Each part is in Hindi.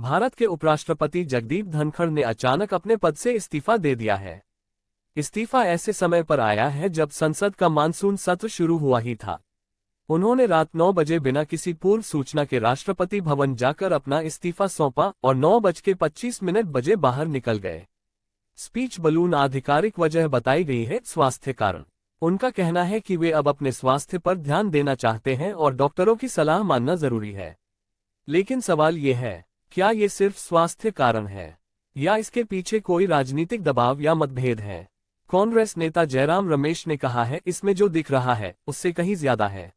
भारत के उपराष्ट्रपति जगदीप धनखड़ ने अचानक अपने पद से इस्तीफा दे दिया है। इस्तीफा ऐसे समय पर आया है जब संसद का मानसून सत्र शुरू हुआ ही था। उन्होंने रात 9 बजे बिना किसी पूर्व सूचना के राष्ट्रपति भवन जाकर अपना इस्तीफा सौंपा और 9:25 बजे बाहर निकल गए। स्पीच बलून आधिकारिक वजह बताई गई है स्वास्थ्य कारण। उनका कहना है कि वे अब अपने स्वास्थ्य पर ध्यान देना चाहते हैं और डॉक्टरों की सलाह मानना जरूरी है। लेकिन सवाल ये है, क्या ये सिर्फ स्वास्थ्य कारण है या इसके पीछे कोई राजनीतिक दबाव या मतभेद है? कांग्रेस नेता जयराम रमेश ने कहा है, इसमें जो दिख रहा है उससे कहीं ज्यादा है।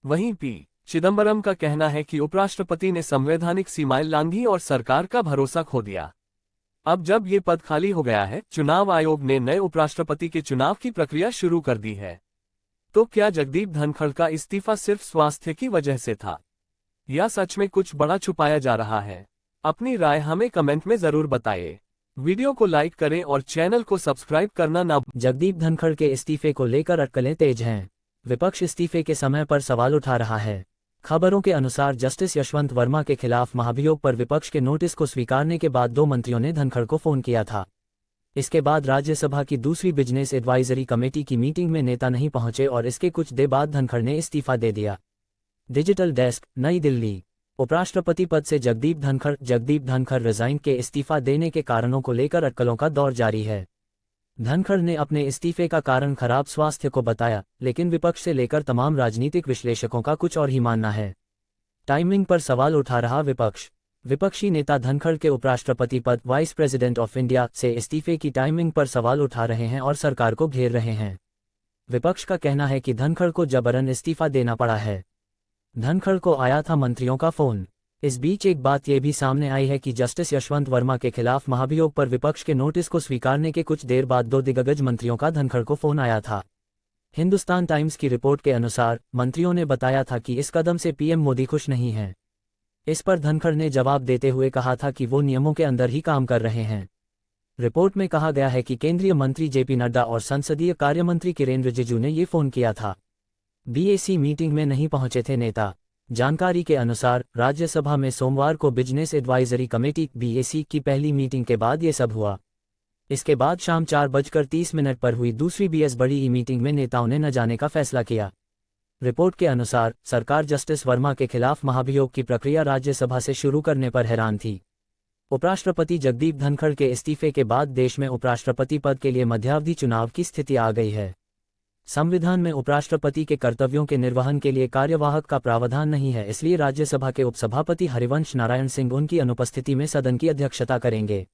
वहीं पी चिदंबरम का कहना है कि उपराष्ट्रपति ने संवैधानिक सीमाएं लांघी और सरकार का भरोसा खो दिया। अब जब ये पद खाली हो गया है, चुनाव आयोग ने नए उपराष्ट्रपति के चुनाव की प्रक्रिया शुरू कर दी है। तो क्या जगदीप धनखड़ का इस्तीफा सिर्फ स्वास्थ्य की वजह से था या सच में कुछ बड़ा छुपाया जा रहा है? अपनी राय हमें कमेंट में जरूर बताइए। वीडियो को लाइक करें और चैनल को सब्सक्राइब करना ना। जगदीप धनखड़ के इस्तीफे को लेकर अटकलें तेज हैं। विपक्ष इस्तीफे के समय पर सवाल उठा रहा है। खबरों के अनुसार जस्टिस यशवंत वर्मा के खिलाफ महाभियोग पर विपक्ष के नोटिस को स्वीकारने के बाद 2 मंत्रियों ने धनखड़ को फोन किया था। इसके बाद राज्यसभा की दूसरी बिजनेस एडवाइजरी कमेटी की मीटिंग में नेता नहीं पहुंचे और इसके कुछ देर बाद धनखड़ ने इस्तीफा दे दिया। डिजिटल डेस्क, नई दिल्ली। उपराष्ट्रपति पद से जगदीप धनखड़ रिजाइन के इस्तीफा देने के कारणों को लेकर अटकलों का दौर जारी है। धनखड़ ने अपने इस्तीफे का कारण खराब स्वास्थ्य को बताया, लेकिन विपक्ष से लेकर तमाम राजनीतिक विश्लेषकों का कुछ और ही मानना है। टाइमिंग पर सवाल उठा रहा विपक्ष। विपक्षी नेता धनखड़ के उपराष्ट्रपति पद वाइस प्रेसिडेंट ऑफ इंडिया से इस्तीफे की टाइमिंग पर सवाल उठा रहे हैं और सरकार को घेर रहे हैं। विपक्ष का कहना है कि धनखड़ को जबरन इस्तीफा देना पड़ा है। धनखड़ को आया था मंत्रियों का फोन। इस बीच एक बात यह भी सामने आई है कि जस्टिस यशवंत वर्मा के खिलाफ महाभियोग पर विपक्ष के नोटिस को स्वीकारने के कुछ देर बाद 2 दिग्गज मंत्रियों का धनखड़ को फोन आया था। हिंदुस्तान टाइम्स की रिपोर्ट के अनुसार मंत्रियों ने बताया था कि इस कदम से पीएम मोदी खुश नहीं हैं। इस पर धनखड़ ने जवाब देते हुए कहा था कि वो नियमों के अंदर ही काम कर रहे हैं। रिपोर्ट में कहा गया है कि केंद्रीय मंत्री जेपी नड्डा और संसदीय कार्यमंत्री किरेन रिजिजू ने ये फोन किया था। बीएसी मीटिंग में नहीं पहुंचे थे नेता। जानकारी के अनुसार राज्यसभा में सोमवार को बिजनेस एडवाइजरी कमेटी बीएसी की पहली मीटिंग के बाद ये सब हुआ। इसके बाद शाम 4:30 पर हुई दूसरी बीएस बड़ी मीटिंग में नेताओं ने न जाने का फैसला किया। रिपोर्ट के अनुसार सरकार जस्टिस वर्मा के खिलाफ महाभियोग की प्रक्रिया राज्यसभा से शुरू करने पर हैरान थी। उपराष्ट्रपति जगदीप धनखड़ के इस्तीफे के बाद देश में उपराष्ट्रपति पद के लिए मध्यावधि चुनाव की स्थिति आ गई है। संविधान में उपराष्ट्रपति के कर्तव्यों के निर्वहन के लिए कार्यवाहक का प्रावधान नहीं है, इसलिए राज्यसभा के उपसभापति हरिवंश नारायण सिंह उनकी अनुपस्थिति में सदन की अध्यक्षता करेंगे।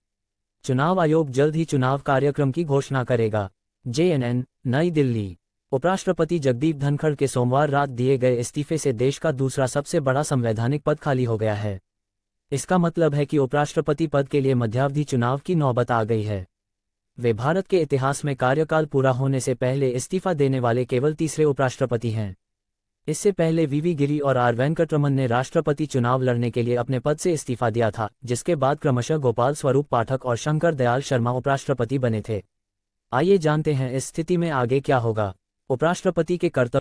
चुनाव आयोग जल्द ही चुनाव कार्यक्रम की घोषणा करेगा। JNN, नई दिल्ली। उपराष्ट्रपति जगदीप धनखड़ के सोमवार रात दिए गए इस्तीफे से देश का दूसरा सबसे बड़ा संवैधानिक पद खाली हो गया है। इसका मतलब है कि उपराष्ट्रपति पद के लिए मध्यावधि चुनाव की नौबत आ गई है। वे भारत के इतिहास में कार्यकाल पूरा होने से पहले इस्तीफा देने वाले केवल तीसरे उपराष्ट्रपति हैं। इससे पहले वीवी गिरी और आर वेंकटरमन ने राष्ट्रपति चुनाव लड़ने के लिए अपने पद से इस्तीफा दिया था, जिसके बाद क्रमशः गोपाल स्वरूप पाठक और शंकर दयाल शर्मा उपराष्ट्रपति बने थे। आइए जानते हैं इस स्थिति में आगे क्या होगा। उपराष्ट्रपति के कर्तव्य